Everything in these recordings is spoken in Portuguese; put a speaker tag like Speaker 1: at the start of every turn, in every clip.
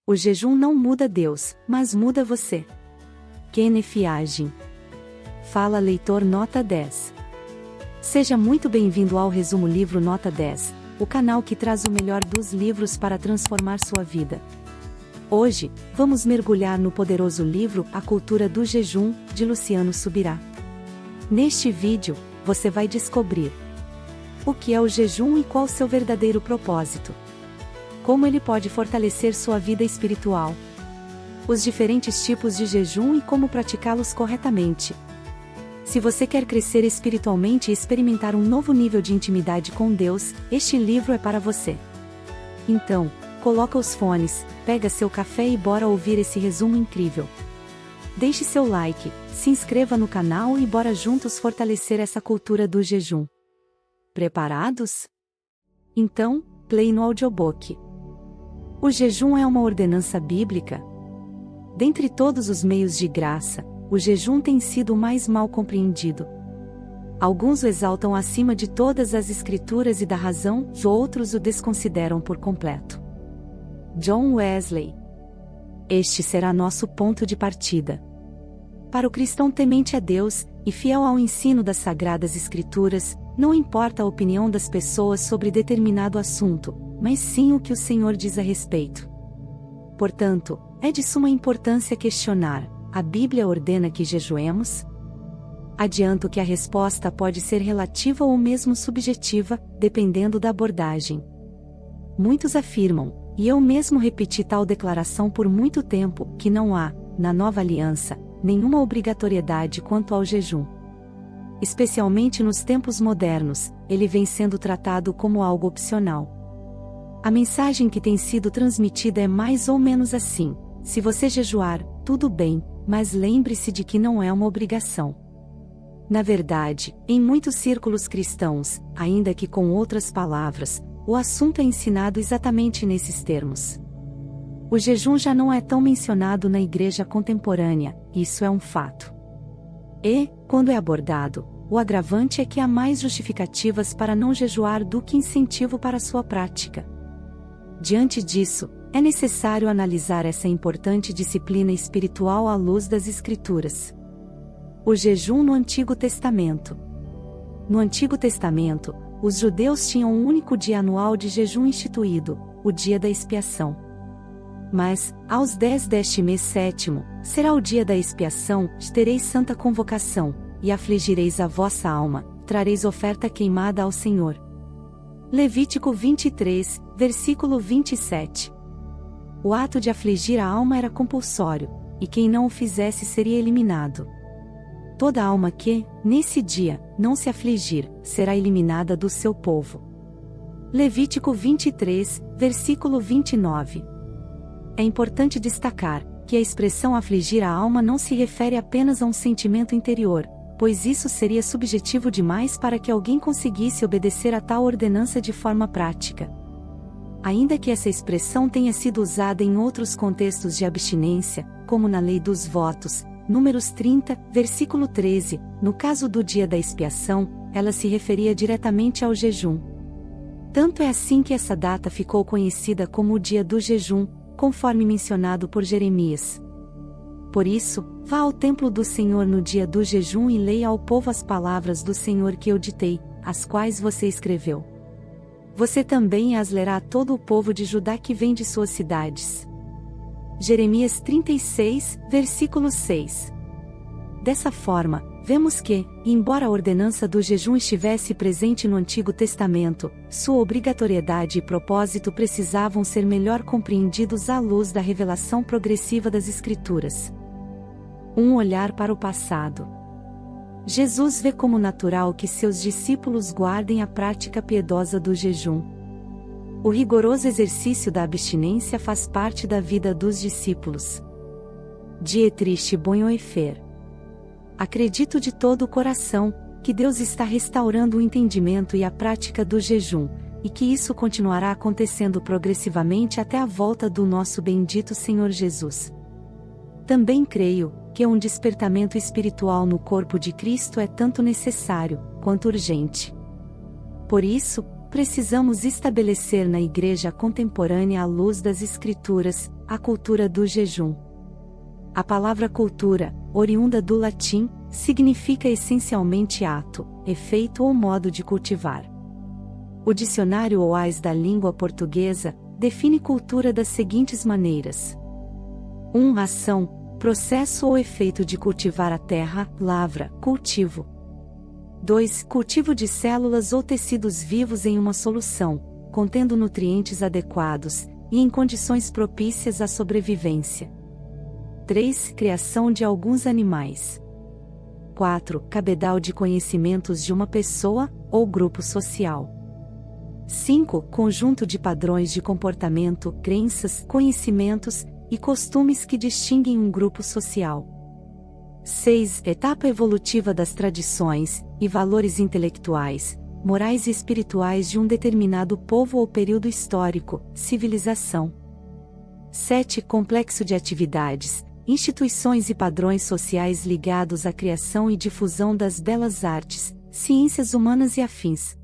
Speaker 1: O jejum não muda Deus, mas muda você. Kenneth Hagin. Fala Leitor Nota 10. Seja muito bem-vindo ao Resumo Livro Nota 10, o canal que traz o melhor dos livros para transformar sua vida. Hoje, vamos mergulhar no poderoso livro A Cultura do Jejum, de Luciano Subirá. Neste vídeo, você vai descobrir o que é o jejum e qual seu verdadeiro propósito. Como ele pode fortalecer sua vida espiritual. Os diferentes tipos de jejum e como praticá-los corretamente. Se você quer crescer espiritualmente e experimentar um novo nível de intimidade com Deus, este livro é para você. Então, coloca os fones, pega seu café e bora ouvir esse resumo incrível. Deixe seu like, se inscreva no canal e bora juntos fortalecer essa cultura do jejum. Preparados? Então, play no audiobook. O jejum é uma ordenança bíblica? Dentre todos os meios de graça, o jejum tem sido o mais mal compreendido. Alguns o exaltam acima de todas as escrituras e da razão, outros o desconsideram por completo. John Wesley. Este será nosso ponto de partida. Para o cristão temente a Deus, e fiel ao ensino das Sagradas Escrituras, não importa a opinião das pessoas sobre determinado assunto, mas sim o que o Senhor diz a respeito. Portanto, é de suma importância questionar: a Bíblia ordena que jejuemos? Adianto que a resposta pode ser relativa ou mesmo subjetiva, dependendo da abordagem. Muitos afirmam, e eu mesmo repeti tal declaração por muito tempo, que não há, na Nova Aliança, nenhuma obrigatoriedade quanto ao jejum. Especialmente nos tempos modernos, ele vem sendo tratado como algo opcional. A mensagem que tem sido transmitida é mais ou menos assim: se você jejuar, tudo bem, mas lembre-se de que não é uma obrigação. Na verdade, em muitos círculos cristãos, ainda que com outras palavras, o assunto é ensinado exatamente nesses termos. O jejum já não é tão mencionado na igreja contemporânea, isso é um fato. E, quando é abordado, o agravante é que há mais justificativas para não jejuar do que incentivo para sua prática. Diante disso, é necessário analisar essa importante disciplina espiritual à luz das Escrituras. O jejum no Antigo Testamento. No Antigo Testamento, os judeus tinham um único dia anual de jejum instituído, o dia da expiação. Mas, aos 10 deste mês sétimo, será o dia da expiação, tereis santa convocação, e afligireis a vossa alma, trareis oferta queimada ao Senhor. Levítico 23, versículo 27. O ato de afligir a alma era compulsório, e quem não o fizesse seria eliminado. Toda alma que, nesse dia, não se afligir, será eliminada do seu povo. Levítico 23, versículo 29. É importante destacar que a expressão afligir a alma não se refere apenas a um sentimento interior, pois isso seria subjetivo demais para que alguém conseguisse obedecer a tal ordenança de forma prática. Ainda que essa expressão tenha sido usada em outros contextos de abstinência, como na Lei dos Votos, Números 30, versículo 13, no caso do dia da expiação, ela se referia diretamente ao jejum. Tanto é assim que essa data ficou conhecida como o dia do jejum, conforme mencionado por Jeremias. Por isso, vá ao templo do Senhor no dia do jejum e leia ao povo as palavras do Senhor que eu ditei, as quais você escreveu. Você também as lerá a todo o povo de Judá que vem de suas cidades. Jeremias 36, versículo 6. Dessa forma, vemos que, embora a ordenança do jejum estivesse presente no Antigo Testamento, sua obrigatoriedade e propósito precisavam ser melhor compreendidos à luz da revelação progressiva das Escrituras. Um olhar para o passado. Jesus vê como natural que seus discípulos guardem a prática piedosa do jejum. O rigoroso exercício da abstinência faz parte da vida dos discípulos. Dietrich Bonhoeffer. Acredito de todo o coração que Deus está restaurando o entendimento e a prática do jejum, e que isso continuará acontecendo progressivamente até a volta do nosso bendito Senhor Jesus. Também creio que um despertamento espiritual no corpo de Cristo é tanto necessário quanto urgente. Por isso, precisamos estabelecer na Igreja contemporânea à luz das Escrituras, a cultura do jejum. A palavra cultura, oriunda do latim, significa essencialmente ato, efeito ou modo de cultivar. O dicionário OAS da língua portuguesa define cultura das seguintes maneiras: 1. Ação, processo ou efeito de cultivar a terra, lavra, cultivo. 2. Cultivo de células ou tecidos vivos em uma solução, contendo nutrientes adequados, e em condições propícias à sobrevivência. 3. Criação de alguns animais. 4. Cabedal de conhecimentos de uma pessoa, ou grupo social. 5. Conjunto de padrões de comportamento, crenças, conhecimentos e costumes que distinguem um grupo social. 6. Etapa evolutiva das tradições e valores intelectuais, morais e espirituais de um determinado povo ou período histórico, civilização. 7. Complexo de atividades, instituições e padrões sociais ligados à criação e difusão das belas artes, ciências humanas e afins.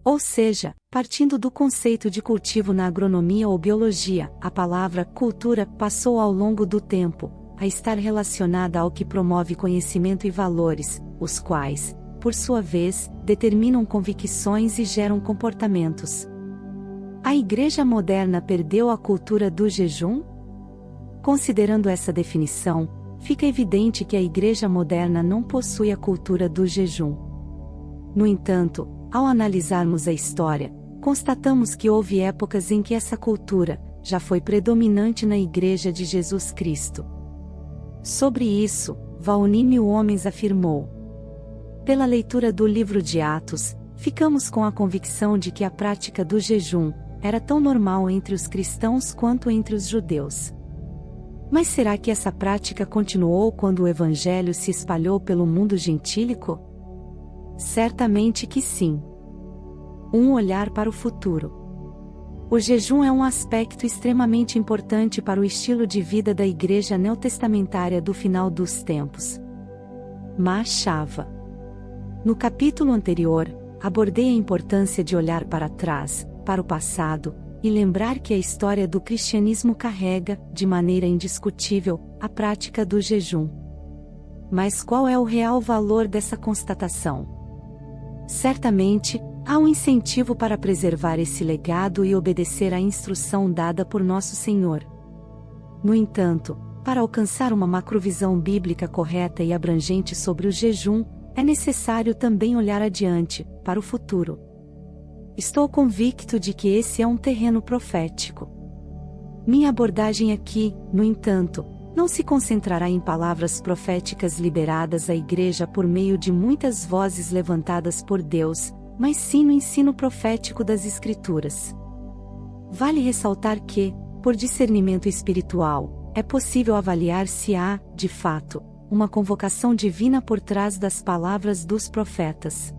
Speaker 1: Ou seja, partindo do conceito de cultivo na agronomia ou biologia, a palavra cultura passou ao longo do tempo a estar relacionada ao que promove conhecimento e valores, os quais, por sua vez, determinam convicções e geram comportamentos. A Igreja moderna perdeu a cultura do jejum? Considerando essa definição, fica evidente que a Igreja moderna não possui a cultura do jejum. No entanto, ao analisarmos a história, constatamos que houve épocas em que essa cultura já foi predominante na Igreja de Jesus Cristo. Sobre isso, Vauni Mil Homens afirmou: pela leitura do livro de Atos, ficamos com a convicção de que a prática do jejum era tão normal entre os cristãos quanto entre os judeus. Mas será que essa prática continuou quando o Evangelho se espalhou pelo mundo gentílico? Certamente que sim. Um olhar para o futuro. O jejum é um aspecto extremamente importante para o estilo de vida da Igreja neotestamentária do final dos tempos. Machava. No capítulo anterior, abordei a importância de olhar para trás, para o passado, e lembrar que a história do cristianismo carrega, de maneira indiscutível, a prática do jejum. Mas qual é o real valor dessa constatação? Certamente, há um incentivo para preservar esse legado e obedecer à instrução dada por Nosso Senhor. No entanto, para alcançar uma macrovisão bíblica correta e abrangente sobre o jejum, é necessário também olhar adiante, para o futuro. Estou convicto de que esse é um terreno profético. Minha abordagem aqui, no entanto, não se concentrará em palavras proféticas liberadas à Igreja por meio de muitas vozes levantadas por Deus, mas sim no ensino profético das Escrituras. Vale ressaltar que, por discernimento espiritual, é possível avaliar se há, de fato, uma convocação divina por trás das palavras dos profetas.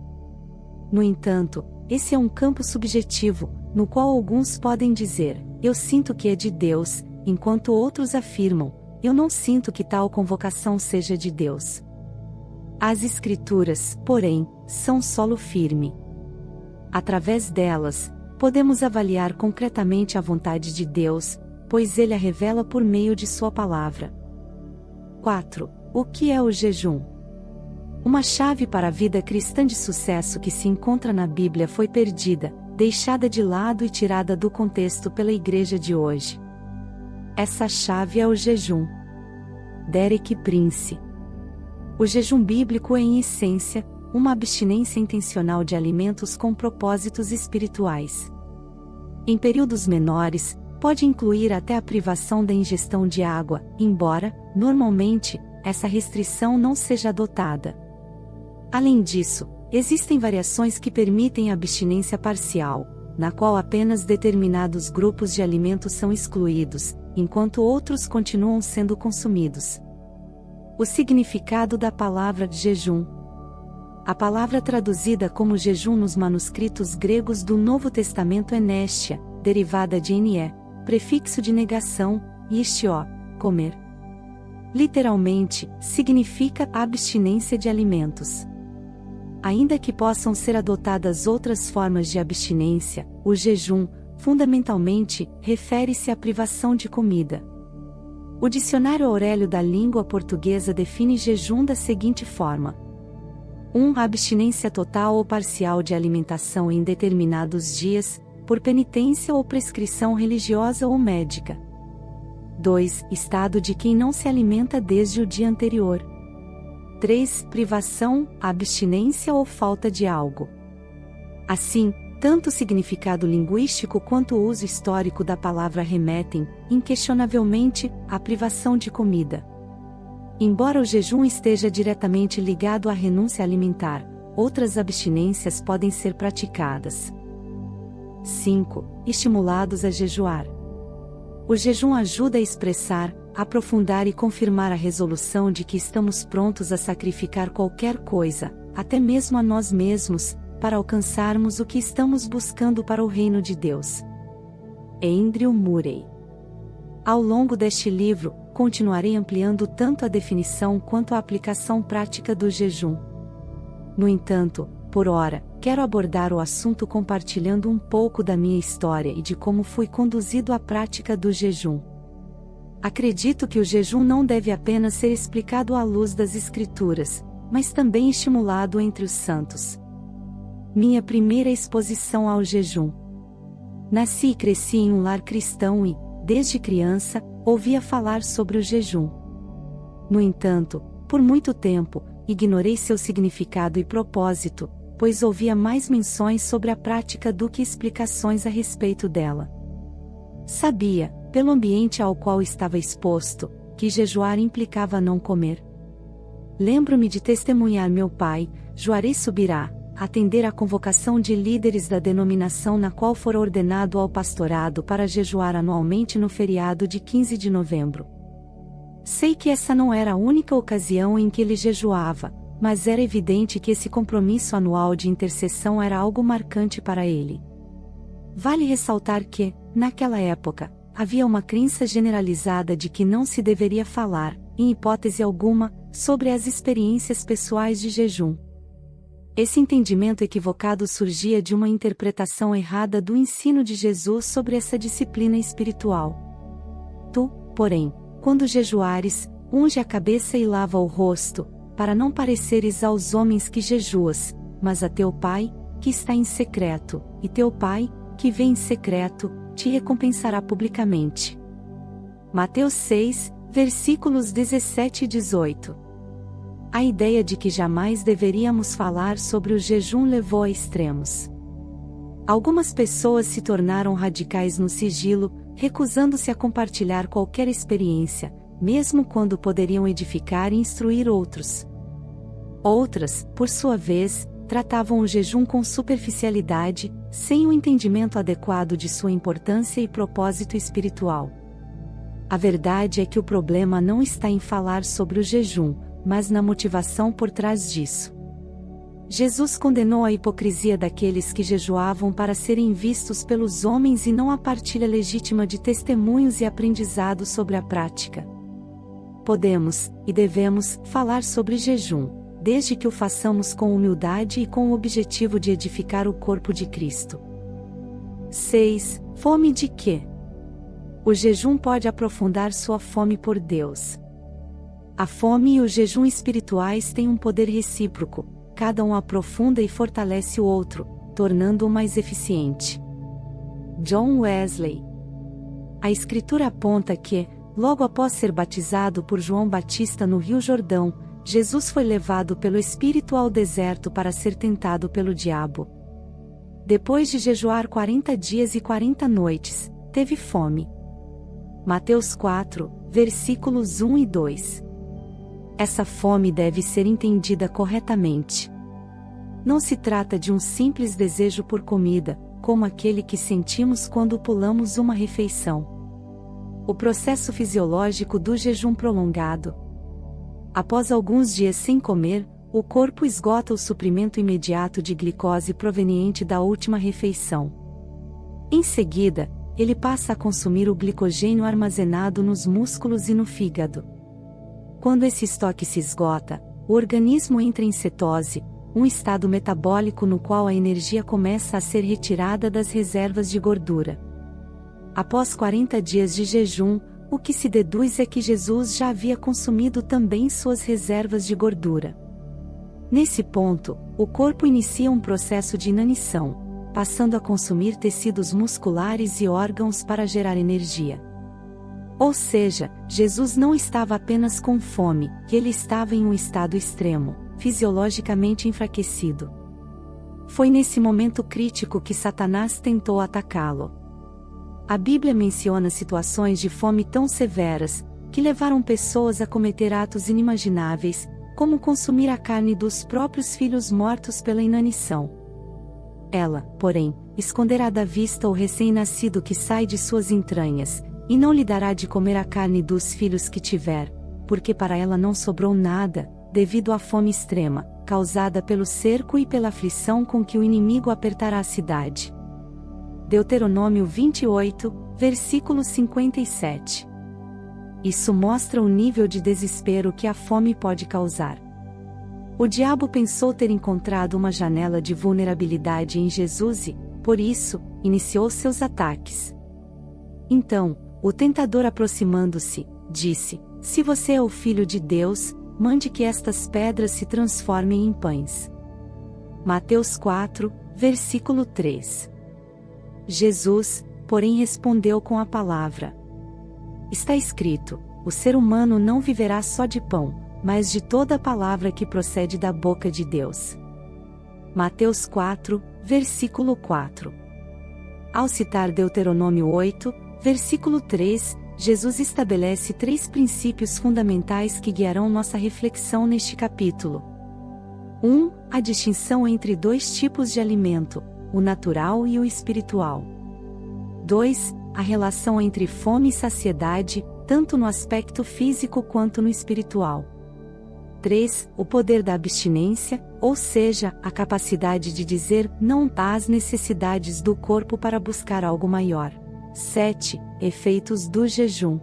Speaker 1: No entanto, esse é um campo subjetivo, no qual alguns podem dizer: eu sinto que é de Deus, enquanto outros afirmam: eu não sinto que tal convocação seja de Deus. As Escrituras, porém, são solo firme. Através delas, podemos avaliar concretamente a vontade de Deus, pois Ele a revela por meio de Sua palavra. 4. O que é o jejum? Uma chave para a vida cristã de sucesso que se encontra na Bíblia foi perdida, deixada de lado e tirada do contexto pela Igreja de hoje. Essa chave é o jejum. Derek Prince. O jejum bíblico é, em essência, uma abstinência intencional de alimentos com propósitos espirituais. Em períodos menores, pode incluir até a privação da ingestão de água, embora, normalmente, essa restrição não seja adotada. Além disso, existem variações que permitem a abstinência parcial, na qual apenas determinados grupos de alimentos são excluídos, enquanto outros continuam sendo consumidos. O significado da palavra jejum. A palavra traduzida como jejum nos manuscritos gregos do Novo Testamento é nestia, derivada de ne, prefixo de negação, e istio, comer. Literalmente, significa abstinência de alimentos. Ainda que possam ser adotadas outras formas de abstinência, o jejum, fundamentalmente, refere-se à privação de comida. O dicionário Aurélio da língua portuguesa define jejum da seguinte forma: 1. Abstinência total ou parcial de alimentação em determinados dias, por penitência ou prescrição religiosa ou médica. 2. Estado de quem não se alimenta desde o dia anterior. 3. Privação, abstinência ou falta de algo. Assim, tanto o significado linguístico quanto o uso histórico da palavra remetem, inquestionavelmente, à privação de comida. Embora o jejum esteja diretamente ligado à renúncia alimentar, outras abstinências podem ser praticadas. 5. Estimulados a jejuar. O jejum ajuda a expressar, aprofundar e confirmar a resolução de que estamos prontos a sacrificar qualquer coisa, até mesmo a nós mesmos, para alcançarmos o que estamos buscando para o reino de Deus. Andrew Murray. Ao longo deste livro, continuarei ampliando tanto a definição quanto a aplicação prática do jejum. No entanto, por ora, quero abordar o assunto compartilhando um pouco da minha história e de como fui conduzido à prática do jejum. Acredito que o jejum não deve apenas ser explicado à luz das Escrituras, mas também estimulado entre os santos. Minha primeira exposição ao jejum. Nasci e cresci em um lar cristão e, desde criança, ouvia falar sobre o jejum. No entanto, por muito tempo, ignorei seu significado e propósito, pois ouvia mais menções sobre a prática do que explicações a respeito dela. Sabia, pelo ambiente ao qual estava exposto, que jejuar implicava não comer. Lembro-me de testemunhar meu pai, Juarez Subirá, atender à convocação de líderes da denominação na qual fora ordenado ao pastorado para jejuar anualmente no feriado de 15 de novembro. Sei que essa não era a única ocasião em que ele jejuava, mas era evidente que esse compromisso anual de intercessão era algo marcante para ele. Vale ressaltar que, naquela época, havia uma crença generalizada de que não se deveria falar, em hipótese alguma, sobre as experiências pessoais de jejum. Esse entendimento equivocado surgia de uma interpretação errada do ensino de Jesus sobre essa disciplina espiritual. Tu, porém, quando jejuares, unge a cabeça e lava o rosto, para não pareceres aos homens que jejuas, mas a teu Pai, que está em secreto, e teu Pai, que vê em secreto, te recompensará publicamente. Mateus 6, versículos 17 e 18. A ideia de que jamais deveríamos falar sobre o jejum levou a extremos. Algumas pessoas se tornaram radicais no sigilo, recusando-se a compartilhar qualquer experiência, mesmo quando poderiam edificar e instruir outros. Outras, por sua vez, tratavam o jejum com superficialidade, sem o entendimento adequado de sua importância e propósito espiritual. A verdade é que o problema não está em falar sobre o jejum, mas na motivação por trás disso. Jesus condenou a hipocrisia daqueles que jejuavam para serem vistos pelos homens e não a partilha legítima de testemunhos e aprendizados sobre a prática. Podemos, e devemos, falar sobre jejum, desde que o façamos com humildade e com o objetivo de edificar o corpo de Cristo. 6. Fome de quê? O jejum pode aprofundar sua fome por Deus. A fome e o jejum espirituais têm um poder recíproco, cada um aprofunda e fortalece o outro, tornando-o mais eficiente. John Wesley. A Escritura aponta que, logo após ser batizado por João Batista no Rio Jordão, Jesus foi levado pelo Espírito ao deserto para ser tentado pelo diabo. Depois de jejuar 40 dias e 40 noites, teve fome. Mateus 4, versículos 1 e 2. Essa fome deve ser entendida corretamente. Não se trata de um simples desejo por comida, como aquele que sentimos quando pulamos uma refeição. O processo fisiológico do jejum prolongado. Após alguns dias sem comer, o corpo esgota o suprimento imediato de glicose proveniente da última refeição. Em seguida, ele passa a consumir o glicogênio armazenado nos músculos e no fígado. Quando esse estoque se esgota, o organismo entra em cetose, um estado metabólico no qual a energia começa a ser retirada das reservas de gordura. Após 40 dias de jejum, o que se deduz é que Jesus já havia consumido também suas reservas de gordura. Nesse ponto, o corpo inicia um processo de inanição, passando a consumir tecidos musculares e órgãos para gerar energia. Ou seja, Jesus não estava apenas com fome, ele estava em um estado extremo, fisiologicamente enfraquecido. Foi nesse momento crítico que Satanás tentou atacá-lo. A Bíblia menciona situações de fome tão severas, que levaram pessoas a cometer atos inimagináveis, como consumir a carne dos próprios filhos mortos pela inanição. Ela, porém, esconderá da vista o recém-nascido que sai de suas entranhas, e não lhe dará de comer a carne dos filhos que tiver, porque para ela não sobrou nada, devido à fome extrema, causada pelo cerco e pela aflição com que o inimigo apertará a cidade. Deuteronômio 28, versículo 57. Isso mostra o nível de desespero que a fome pode causar. O diabo pensou ter encontrado uma janela de vulnerabilidade em Jesus e, por isso, iniciou seus ataques. Então, o tentador aproximando-se, disse: "Se você é o Filho de Deus, mande que estas pedras se transformem em pães." Mateus 4, versículo 3. Jesus, porém, respondeu com a palavra: "Está escrito: o ser humano não viverá só de pão, mas de toda a palavra que procede da boca de Deus." Mateus 4, versículo 4. Ao citar Deuteronômio 8, versículo 3, Jesus estabelece 3 princípios fundamentais que guiarão nossa reflexão neste capítulo. 1. A distinção entre 2 tipos de alimento, o natural e o espiritual. 2. A relação entre fome e saciedade, tanto no aspecto físico quanto no espiritual. 3. O poder da abstinência, ou seja, a capacidade de dizer não às necessidades do corpo para buscar algo maior. 7. Efeitos do jejum.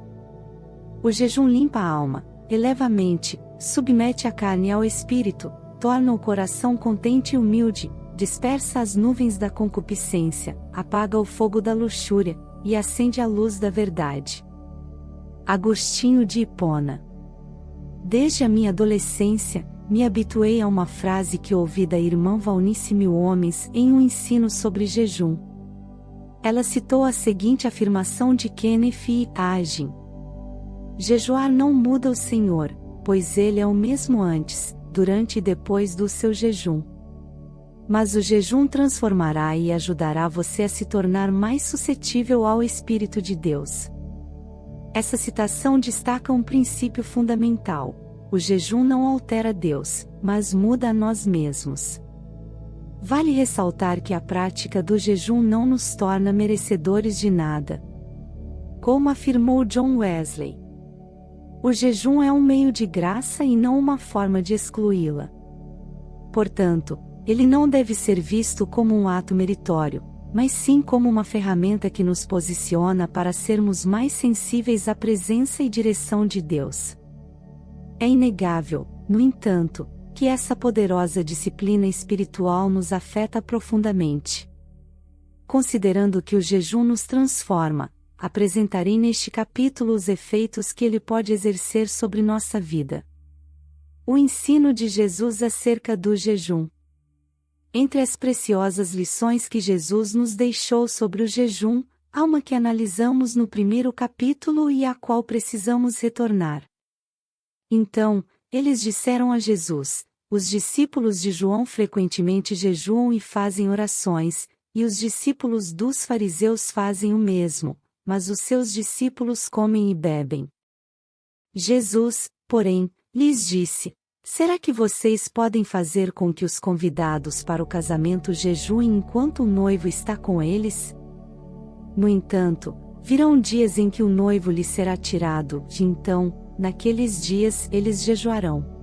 Speaker 1: O jejum limpa a alma, eleva a mente, submete a carne ao espírito, torna o coração contente e humilde, dispersa as nuvens da concupiscência, apaga o fogo da luxúria, e acende a luz da verdade. Agostinho de Hipona. Desde a minha adolescência, me habituei a uma frase que ouvi da irmã Valnice Milhomens em um ensino sobre jejum. Ela citou a seguinte afirmação de Kenneth Hagin: "Jejuar não muda o Senhor, pois Ele é o mesmo antes, durante e depois do seu jejum. Mas o jejum transformará e ajudará você a se tornar mais suscetível ao Espírito de Deus." Essa citação destaca um princípio fundamental: o jejum não altera Deus, mas muda a nós mesmos. Vale ressaltar que a prática do jejum não nos torna merecedores de nada. Como afirmou John Wesley, o jejum é um meio de graça e não uma forma de excluí-la. Portanto, ele não deve ser visto como um ato meritório, mas sim como uma ferramenta que nos posiciona para sermos mais sensíveis à presença e direção de Deus. É inegável, no entanto, que essa poderosa disciplina espiritual nos afeta profundamente. Considerando que o jejum nos transforma, apresentarei neste capítulo os efeitos que ele pode exercer sobre nossa vida. O ensino de Jesus acerca do jejum. Entre as preciosas lições que Jesus nos deixou sobre o jejum, há uma que analisamos no primeiro capítulo e à qual precisamos retornar. Então, eles disseram a Jesus: "Os discípulos de João frequentemente jejuam e fazem orações, e os discípulos dos fariseus fazem o mesmo, mas os seus discípulos comem e bebem." Jesus, porém, lhes disse: "Será que vocês podem fazer com que os convidados para o casamento jejuem enquanto o noivo está com eles? No entanto, virão dias em que o noivo lhes será tirado, e então, naqueles dias eles jejuarão."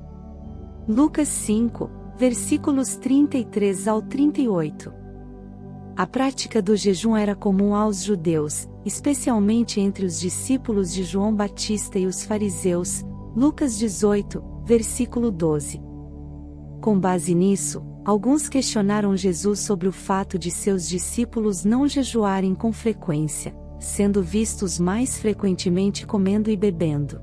Speaker 1: Lucas 5, versículos 33 ao 38. A prática do jejum era comum aos judeus, especialmente entre os discípulos de João Batista e os fariseus. Lucas 18, versículo 12. Com base nisso, alguns questionaram Jesus sobre o fato de seus discípulos não jejuarem com frequência, sendo vistos mais frequentemente comendo e bebendo.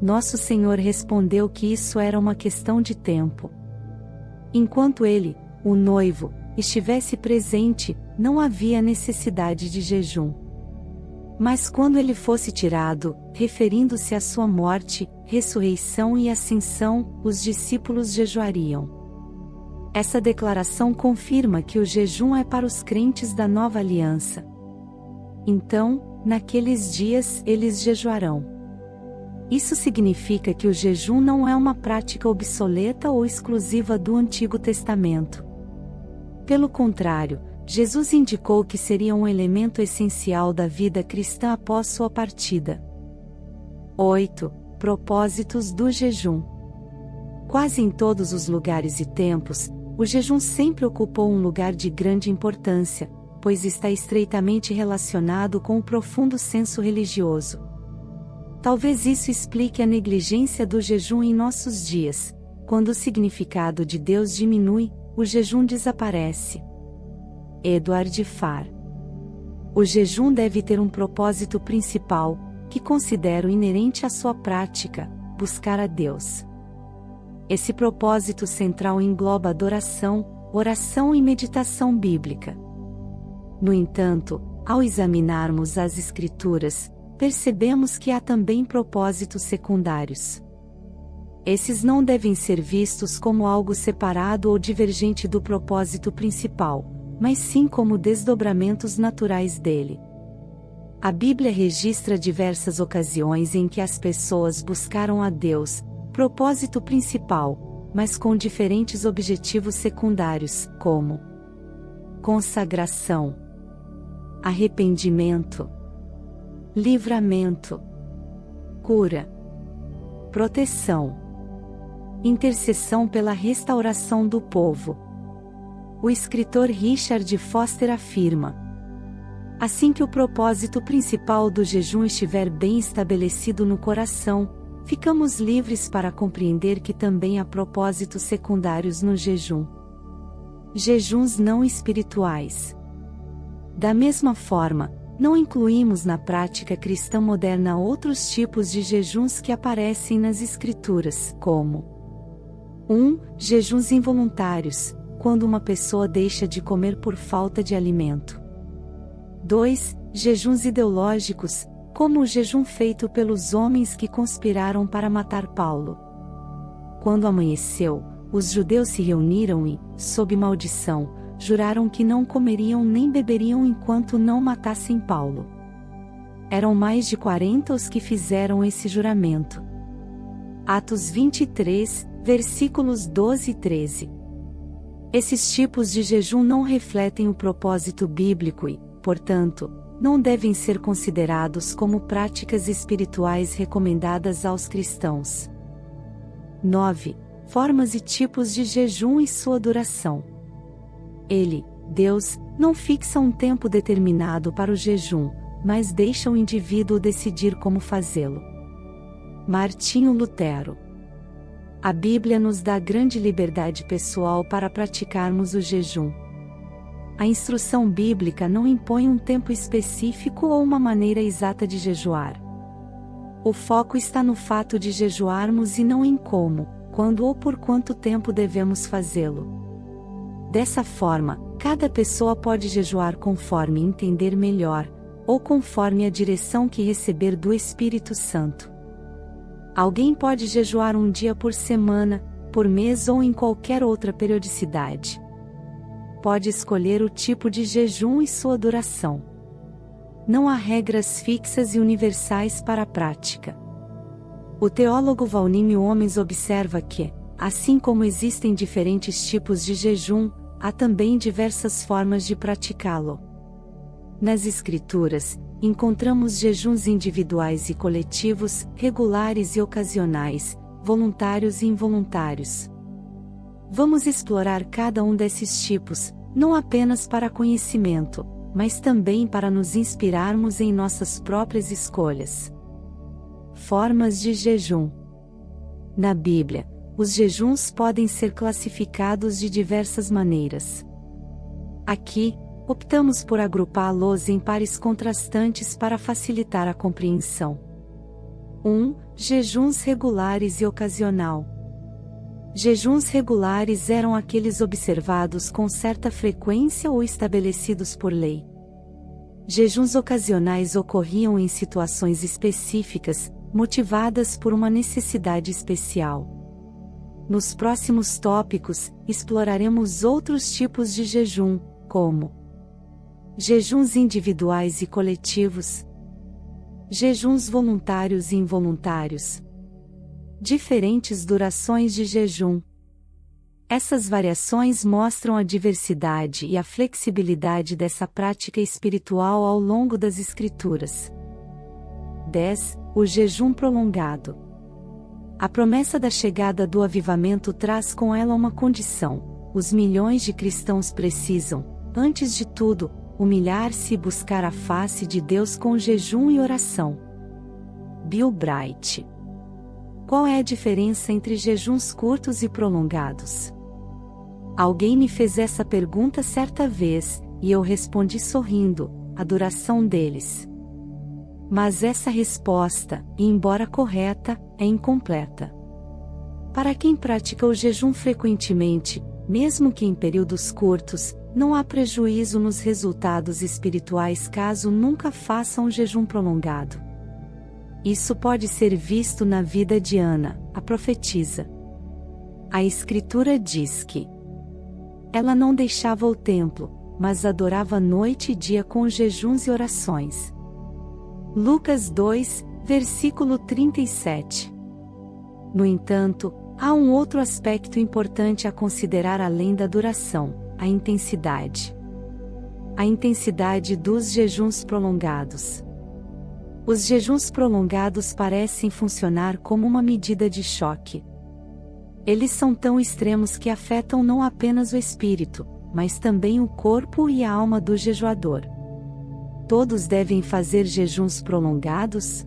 Speaker 1: Nosso Senhor respondeu que isso era uma questão de tempo. Enquanto ele, o noivo, estivesse presente, não havia necessidade de jejum. Mas quando ele fosse tirado, referindo-se à sua morte, ressurreição e ascensão, os discípulos jejuariam. Essa declaração confirma que o jejum é para os crentes da nova aliança. Então, naqueles dias, eles jejuarão. Isso significa que o jejum não é uma prática obsoleta ou exclusiva do Antigo Testamento. Pelo contrário, Jesus indicou que seria um elemento essencial da vida cristã após sua partida. 8. Propósitos do jejum. Quase em todos os lugares e tempos, o jejum sempre ocupou um lugar de grande importância, pois está estreitamente relacionado com o profundo senso religioso. Talvez isso explique a negligência do jejum em nossos dias. Quando o significado de Deus diminui, o jejum desaparece. Edward Farr. O jejum deve ter um propósito principal, que considero inerente à sua prática: buscar a Deus. Esse propósito central engloba adoração, oração e meditação bíblica. No entanto, ao examinarmos as Escrituras, percebemos que há também propósitos secundários. Esses não devem ser vistos como algo separado ou divergente do propósito principal, mas sim como desdobramentos naturais dele. A Bíblia registra diversas ocasiões em que as pessoas buscaram a Deus, propósito principal, mas com diferentes objetivos secundários, como consagração, arrependimento, livramento, cura, proteção, intercessão pela restauração do povo. O escritor Richard Foster afirma: assim que o propósito principal do jejum estiver bem estabelecido no coração, ficamos livres para compreender que também há propósitos secundários no jejum. Jejuns não espirituais. Da mesma forma, não incluímos na prática cristã moderna outros tipos de jejuns que aparecem nas Escrituras, como 1. Jejuns involuntários, quando uma pessoa deixa de comer por falta de alimento. 2. Jejuns ideológicos, como o jejum feito pelos homens que conspiraram para matar Paulo. Quando amanheceu, os judeus se reuniram e, sob maldição, juraram que não comeriam nem beberiam enquanto não matassem Paulo. Eram mais de 40 os que fizeram esse juramento. Atos 23, versículos 12 e 13. Esses tipos de jejum não refletem o propósito bíblico e, portanto, não devem ser considerados como práticas espirituais recomendadas aos cristãos. 9. Formas e tipos de jejum e sua duração. Ele, Deus, não fixa um tempo determinado para o jejum, mas deixa o indivíduo decidir como fazê-lo. Martinho Lutero. A Bíblia nos dá grande liberdade pessoal para praticarmos o jejum. A instrução bíblica não impõe um tempo específico ou uma maneira exata de jejuar. O foco está no fato de jejuarmos e não em como, quando ou por quanto tempo devemos fazê-lo. Dessa forma, cada pessoa pode jejuar conforme entender melhor, ou conforme a direção que receber do Espírito Santo. Alguém pode jejuar um dia por semana, por mês ou em qualquer outra periodicidade. Pode escolher o tipo de jejum e sua duração. Não há regras fixas e universais para a prática. O teólogo Valnimio Homens observa que, assim como existem diferentes tipos de jejum, há também diversas formas de praticá-lo. Nas Escrituras, encontramos jejuns individuais e coletivos, regulares e ocasionais, voluntários e involuntários. Vamos explorar cada um desses tipos, não apenas para conhecimento, mas também para nos inspirarmos em nossas próprias escolhas. Formas de jejum. Na Bíblia, os jejuns podem ser classificados de diversas maneiras. Aqui, optamos por agrupá-los em pares contrastantes para facilitar a compreensão. 1. Jejuns regulares e ocasional. Jejuns regulares eram aqueles observados com certa frequência ou estabelecidos por lei. Jejuns ocasionais ocorriam em situações específicas, motivadas por uma necessidade especial. Nos próximos tópicos, exploraremos outros tipos de jejum, como jejuns individuais e coletivos, jejuns voluntários e involuntários, diferentes durações de jejum. Essas variações mostram a diversidade e a flexibilidade dessa prática espiritual ao longo das Escrituras. 10. O jejum prolongado. A promessa da chegada do avivamento traz com ela uma condição: os milhões de cristãos precisam, antes de tudo, humilhar-se e buscar a face de Deus com jejum e oração. Bill Bright. Qual é a diferença entre jejuns curtos e prolongados? Alguém me fez essa pergunta certa vez, e eu respondi sorrindo: a duração deles. Mas essa resposta, embora correta, é incompleta. Para quem pratica o jejum frequentemente, mesmo que em períodos curtos, não há prejuízo nos resultados espirituais caso nunca faça um jejum prolongado. Isso pode ser visto na vida de Ana, a profetisa. A Escritura diz que ela não deixava o templo, mas adorava noite e dia com jejuns e orações. Lucas 2, versículo 37. No entanto, há um outro aspecto importante a considerar além da duração: a intensidade. A intensidade dos jejuns prolongados. Os jejuns prolongados parecem funcionar como uma medida de choque. Eles são tão extremos que afetam não apenas o espírito, mas também o corpo e a alma do jejuador. Todos devem fazer jejuns prolongados?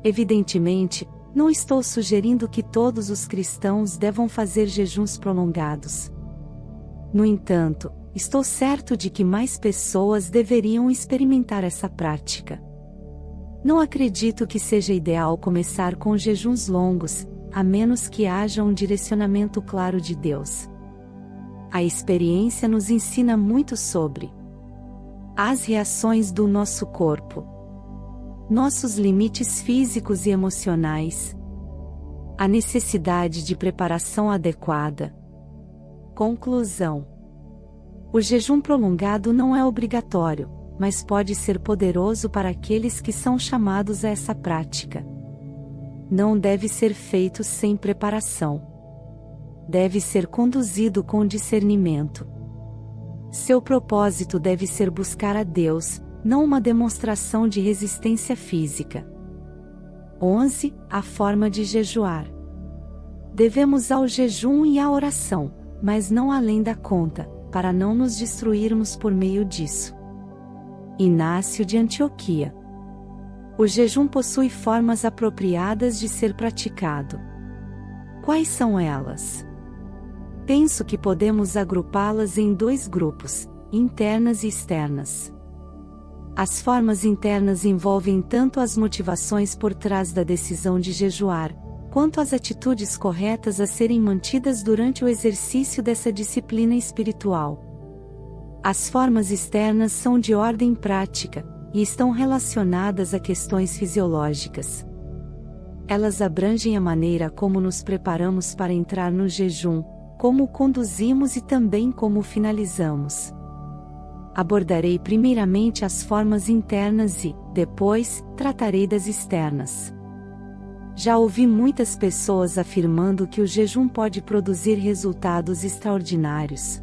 Speaker 1: Evidentemente, não estou sugerindo que todos os cristãos devam fazer jejuns prolongados. No entanto, estou certo de que mais pessoas deveriam experimentar essa prática. Não acredito que seja ideal começar com jejuns longos, a menos que haja um direcionamento claro de Deus. A experiência nos ensina muito sobre as reações do nosso corpo, nossos limites físicos e emocionais, a necessidade de preparação adequada. Conclusão: o jejum prolongado não é obrigatório, mas pode ser poderoso para aqueles que são chamados a essa prática. Não deve ser feito sem preparação. Deve ser conduzido com discernimento. Seu propósito deve ser buscar a Deus, não uma demonstração de resistência física. 11. A forma de jejuar. Devemos ao jejum e à oração, mas não além da conta, para não nos destruirmos por meio disso. Inácio de Antioquia. O jejum possui formas apropriadas de ser praticado. Quais são elas? Penso que podemos agrupá-las em dois grupos, internas e externas. As formas internas envolvem tanto as motivações por trás da decisão de jejuar, quanto as atitudes corretas a serem mantidas durante o exercício dessa disciplina espiritual. As formas externas são de ordem prática, e estão relacionadas a questões fisiológicas. Elas abrangem a maneira como nos preparamos para entrar no jejum, como o conduzimos e também como o finalizamos. Abordarei primeiramente as formas internas e, depois, tratarei das externas. Já ouvi muitas pessoas afirmando que o jejum pode produzir resultados extraordinários.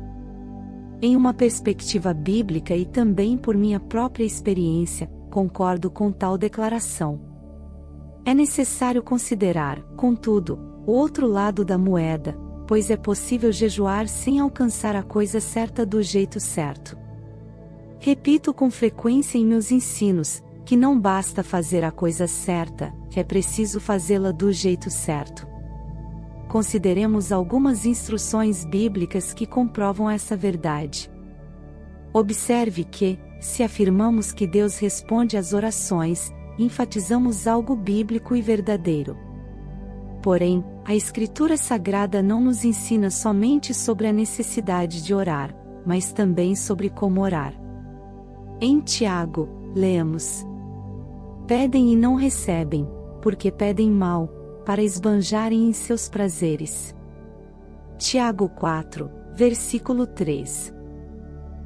Speaker 1: Em uma perspectiva bíblica e também por minha própria experiência, concordo com tal declaração. É necessário considerar, contudo, o outro lado da moeda, pois é possível jejuar sem alcançar a coisa certa do jeito certo. Repito com frequência em meus ensinos, que não basta fazer a coisa certa, é preciso fazê-la do jeito certo. Consideremos algumas instruções bíblicas que comprovam essa verdade. Observe que, se afirmamos que Deus responde às orações, enfatizamos algo bíblico e verdadeiro. Porém, a Escritura Sagrada não nos ensina somente sobre a necessidade de orar, mas também sobre como orar. Em Tiago, lemos: pedem e não recebem, porque pedem mal, para esbanjarem em seus prazeres. Tiago 4, versículo 3.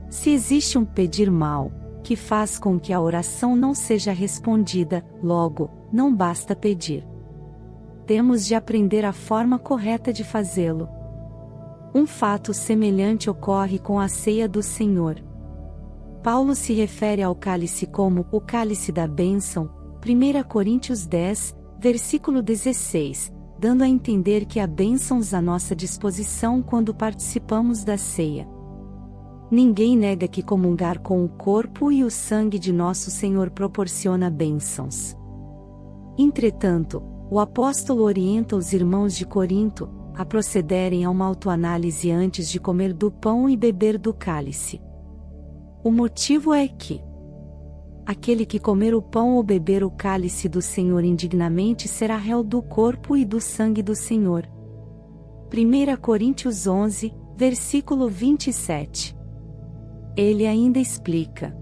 Speaker 1: Se existe um pedir mal, que faz com que a oração não seja respondida, logo, não basta pedir. Temos de aprender a forma correta de fazê-lo. Um fato semelhante ocorre com a ceia do Senhor. Paulo se refere ao cálice como o cálice da bênção, 1 Coríntios 10, versículo 16, dando a entender que há bênçãos à nossa disposição quando participamos da ceia. Ninguém nega que comungar com o corpo e o sangue de nosso Senhor proporciona bênçãos. Entretanto, o apóstolo orienta os irmãos de Corinto a procederem a uma autoanálise antes de comer do pão e beber do cálice. O motivo é que aquele que comer o pão ou beber o cálice do Senhor indignamente será réu do corpo e do sangue do Senhor. 1 Coríntios 11, versículo 27. Ele ainda explica: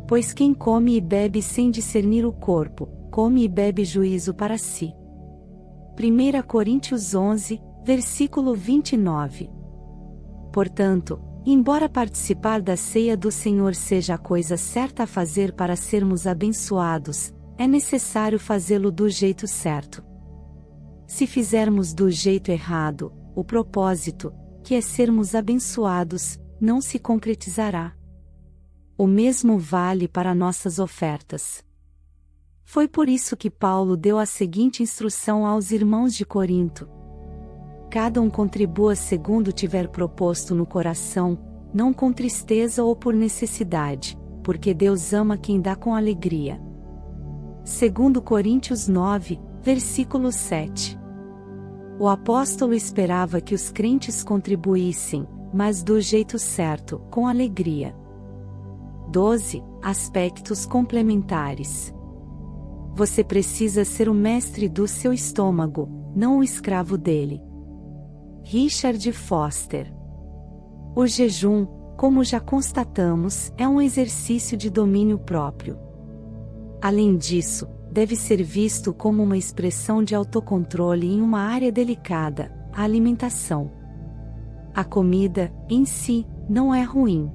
Speaker 1: pois quem come e bebe sem discernir o corpo, come e bebe juízo para si. 1 Coríntios 11, versículo 29. Portanto, embora participar da ceia do Senhor seja a coisa certa a fazer para sermos abençoados, é necessário fazê-lo do jeito certo. Se fizermos do jeito errado, o propósito, que é sermos abençoados, não se concretizará. O mesmo vale para nossas ofertas. Foi por isso que Paulo deu a seguinte instrução aos irmãos de Corinto: cada um contribua segundo tiver proposto no coração, não com tristeza ou por necessidade, porque Deus ama quem dá com alegria. 2 Coríntios 9, versículo 7. O apóstolo esperava que os crentes contribuíssem, mas do jeito certo, com alegria. 12. Aspectos complementares. Você precisa ser o mestre do seu estômago, não o escravo dele. Richard Foster. O jejum, como já constatamos, é um exercício de domínio próprio. Além disso, deve ser visto como uma expressão de autocontrole em uma área delicada, a alimentação. A comida, em si, não é ruim.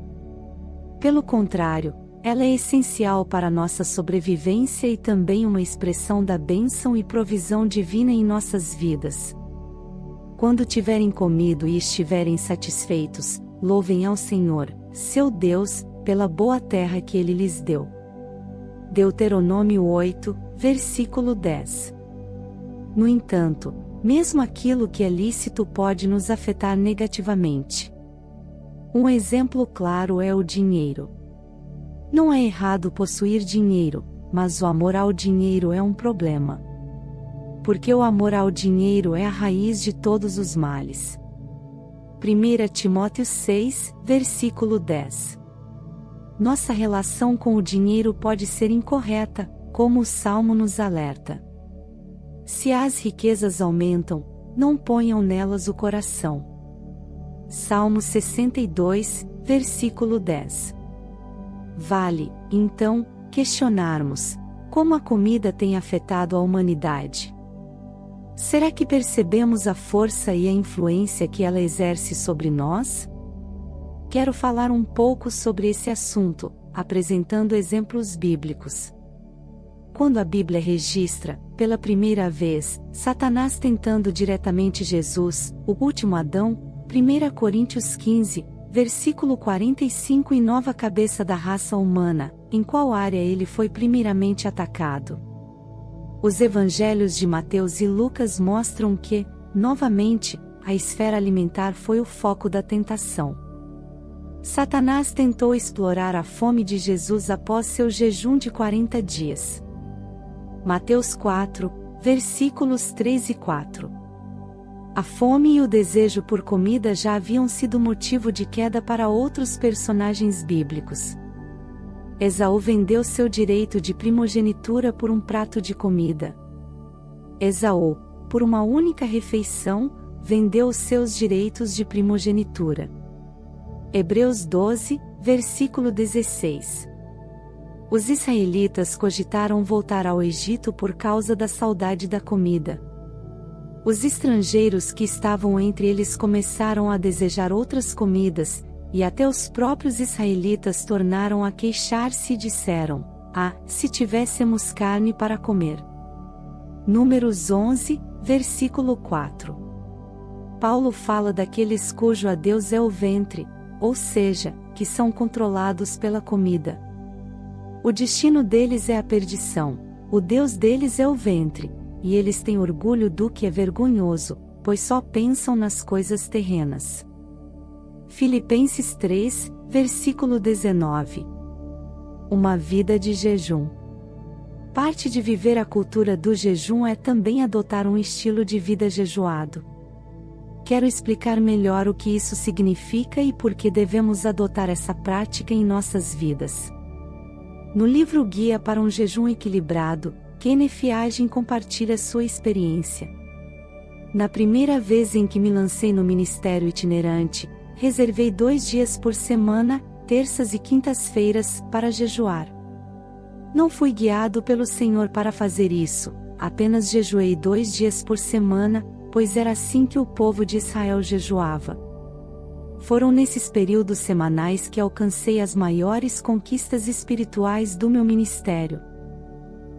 Speaker 1: Pelo contrário, ela é essencial para nossa sobrevivência e também uma expressão da bênção e provisão divina em nossas vidas. Quando tiverem comido e estiverem satisfeitos, louvem ao Senhor, seu Deus, pela boa terra que Ele lhes deu. Deuteronômio 8, versículo 10. No entanto, mesmo aquilo que é lícito pode nos afetar negativamente. Um exemplo claro é o dinheiro. Não é errado possuir dinheiro, mas o amor ao dinheiro é um problema. Porque o amor ao dinheiro é a raiz de todos os males. 1 Timóteo 6, versículo 10. Nossa relação com o dinheiro pode ser incorreta, como o Salmo nos alerta. Se as riquezas aumentam, não ponham nelas o coração. Salmo 62, versículo 10. Vale, então, questionarmos: como a comida tem afetado a humanidade? Será que percebemos a força e a influência que ela exerce sobre nós? Quero falar um pouco sobre esse assunto, apresentando exemplos bíblicos. Quando a Bíblia registra, pela primeira vez, Satanás tentando diretamente Jesus, o último Adão, 1 Coríntios 15, versículo 45 e nova cabeça da raça humana, em qual área ele foi primeiramente atacado? Os evangelhos de Mateus e Lucas mostram que, novamente, a esfera alimentar foi o foco da tentação. Satanás tentou explorar a fome de Jesus após seu jejum de 40 dias. Mateus 4, versículos 3 e 4. A fome e o desejo por comida já haviam sido motivo de queda para outros personagens bíblicos. Esaú vendeu seu direito de primogenitura por um prato de comida. Esaú, por uma única refeição, vendeu os seus direitos de primogenitura. Hebreus 12, versículo 16. Os israelitas cogitaram voltar ao Egito por causa da saudade da comida. Os estrangeiros que estavam entre eles começaram a desejar outras comidas, e até os próprios israelitas tornaram a queixar-se e disseram: "Ah, se tivéssemos carne para comer." Números 11, versículo 4. Paulo fala daqueles cujo adeus é o ventre, ou seja, que são controlados pela comida. O destino deles é a perdição, o Deus deles é o ventre, e eles têm orgulho do que é vergonhoso, pois só pensam nas coisas terrenas. Filipenses 3, versículo 19. Uma vida de jejum. Parte de viver a cultura do jejum é também adotar um estilo de vida jejuado. Quero explicar melhor o que isso significa e por que devemos adotar essa prática em nossas vidas. No livro Guia para um Jejum Equilibrado, Kenneth Hagin compartilha sua experiência. Na primeira vez em que me lancei no ministério itinerante, reservei 2 dias por semana, terças e quintas-feiras, para jejuar. Não fui guiado pelo Senhor para fazer isso, apenas jejuei 2 dias por semana, pois era assim que o povo de Israel jejuava. Foram nesses períodos semanais que alcancei as maiores conquistas espirituais do meu ministério.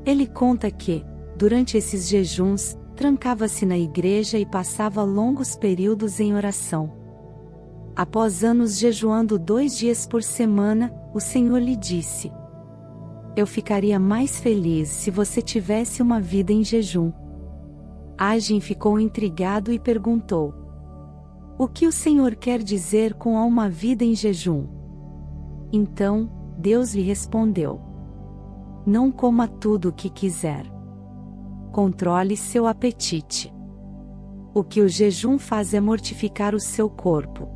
Speaker 1: Ele conta que, durante esses jejuns, trancava-se na igreja e passava longos períodos em oração. Após anos jejuando 2 dias por semana, o Senhor lhe disse: "Eu ficaria mais feliz se você tivesse uma vida em jejum." Hagin ficou intrigado e perguntou: "O que o Senhor quer dizer com uma vida em jejum?" Então, Deus lhe respondeu: "Não coma tudo o que quiser. Controle seu apetite. O que o jejum faz é mortificar o seu corpo.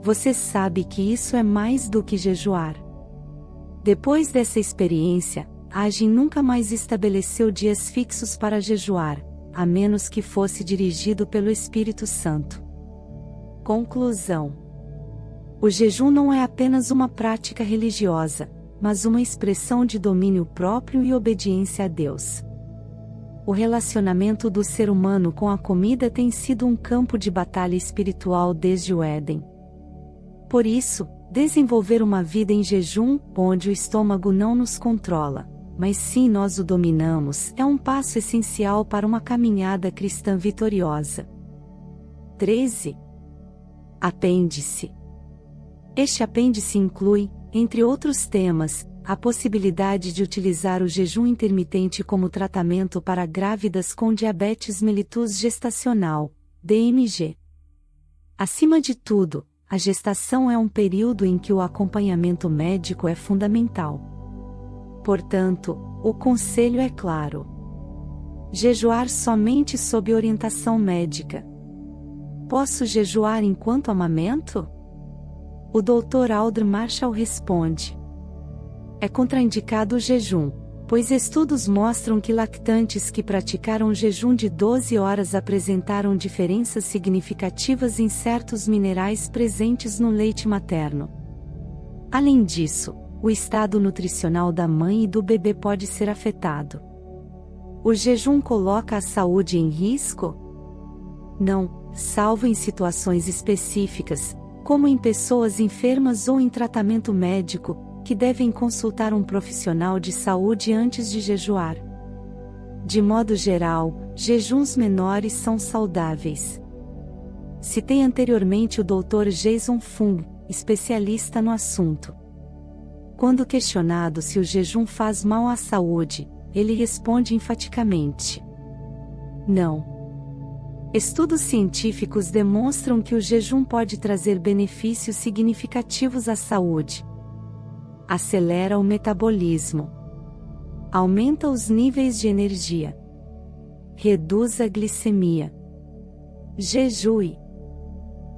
Speaker 1: Você sabe que isso é mais do que jejuar." Depois dessa experiência, Hagin nunca mais estabeleceu dias fixos para jejuar, a menos que fosse dirigido pelo Espírito Santo. Conclusão: o jejum não é apenas uma prática religiosa, mas uma expressão de domínio próprio e obediência a Deus. O relacionamento do ser humano com a comida tem sido um campo de batalha espiritual desde o Éden. Por isso, desenvolver uma vida em jejum, onde o estômago não nos controla, mas sim nós o dominamos, é um passo essencial para uma caminhada cristã vitoriosa. 13. Apêndice. Este apêndice inclui, entre outros temas, a possibilidade de utilizar o jejum intermitente como tratamento para grávidas com diabetes mellitus gestacional, DMG. Acima de tudo, a gestação é um período em que o acompanhamento médico é fundamental. Portanto, o conselho é claro: jejuar somente sob orientação médica. Posso jejuar enquanto amamento? O Dr. Aldr Marshall responde: é contraindicado o jejum, pois estudos mostram que lactantes que praticaram jejum de 12 horas apresentaram diferenças significativas em certos minerais presentes no leite materno. Além disso, o estado nutricional da mãe e do bebê pode ser afetado. O jejum coloca a saúde em risco? Não, salvo em situações específicas, como em pessoas enfermas ou em tratamento médico, que devem consultar um profissional de saúde antes de jejuar. De modo geral, jejuns menores são saudáveis. Citei anteriormente o Dr. Jason Fung, especialista no assunto. Quando questionado se o jejum faz mal à saúde, ele responde enfaticamente: não. Estudos científicos demonstram que o jejum pode trazer benefícios significativos à saúde. Acelera o metabolismo. Aumenta os níveis de energia. Reduz a glicemia. Jejue.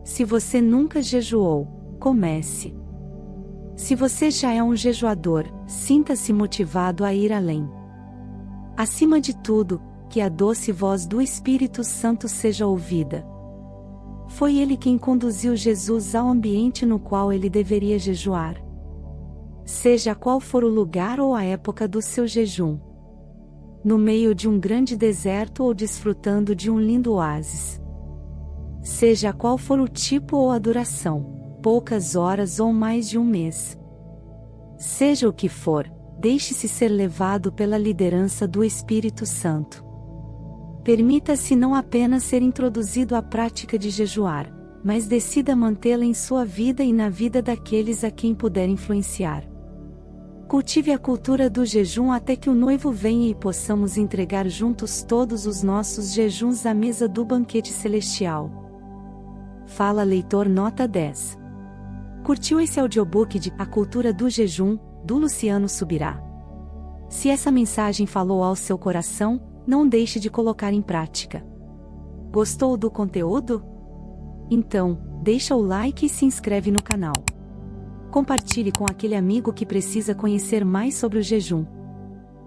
Speaker 1: Se você nunca jejuou, comece. Se você já é um jejuador, sinta-se motivado a ir além. Acima de tudo, que a doce voz do Espírito Santo seja ouvida. Foi ele quem conduziu Jesus ao ambiente no qual ele deveria jejuar. Seja qual for o lugar ou a época do seu jejum. No meio de um grande deserto ou desfrutando de um lindo oásis. Seja qual for o tipo ou a duração, poucas horas ou mais de um mês. Seja o que for, deixe-se ser levado pela liderança do Espírito Santo. Permita-se não apenas ser introduzido à prática de jejuar, mas decida mantê-la em sua vida e na vida daqueles a quem puder influenciar. Cultive a cultura do jejum até que o noivo venha e possamos entregar juntos todos os nossos jejuns à mesa do banquete celestial. Fala leitor nota 10. Curtiu esse audiobook de A Cultura do Jejum, do Luciano Subirá? Se essa mensagem falou ao seu coração, não deixe de colocar em prática. Gostou do conteúdo? Então, deixa o like e se inscreve no canal. Compartilhe com aquele amigo que precisa conhecer mais sobre o jejum.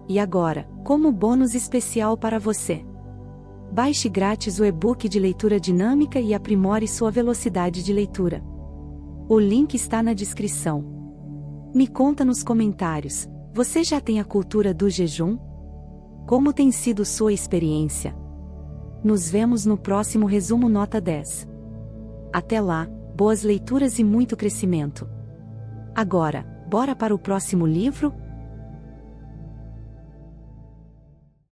Speaker 1: E agora, como bônus especial para você, baixe grátis o e-book de leitura dinâmica e aprimore sua velocidade de leitura. O link está na descrição. Me conta nos comentários, você já tem a cultura do jejum? Como tem sido sua experiência? Nos vemos no próximo resumo nota 10. Até lá, boas leituras e muito crescimento. Agora, bora para o próximo livro?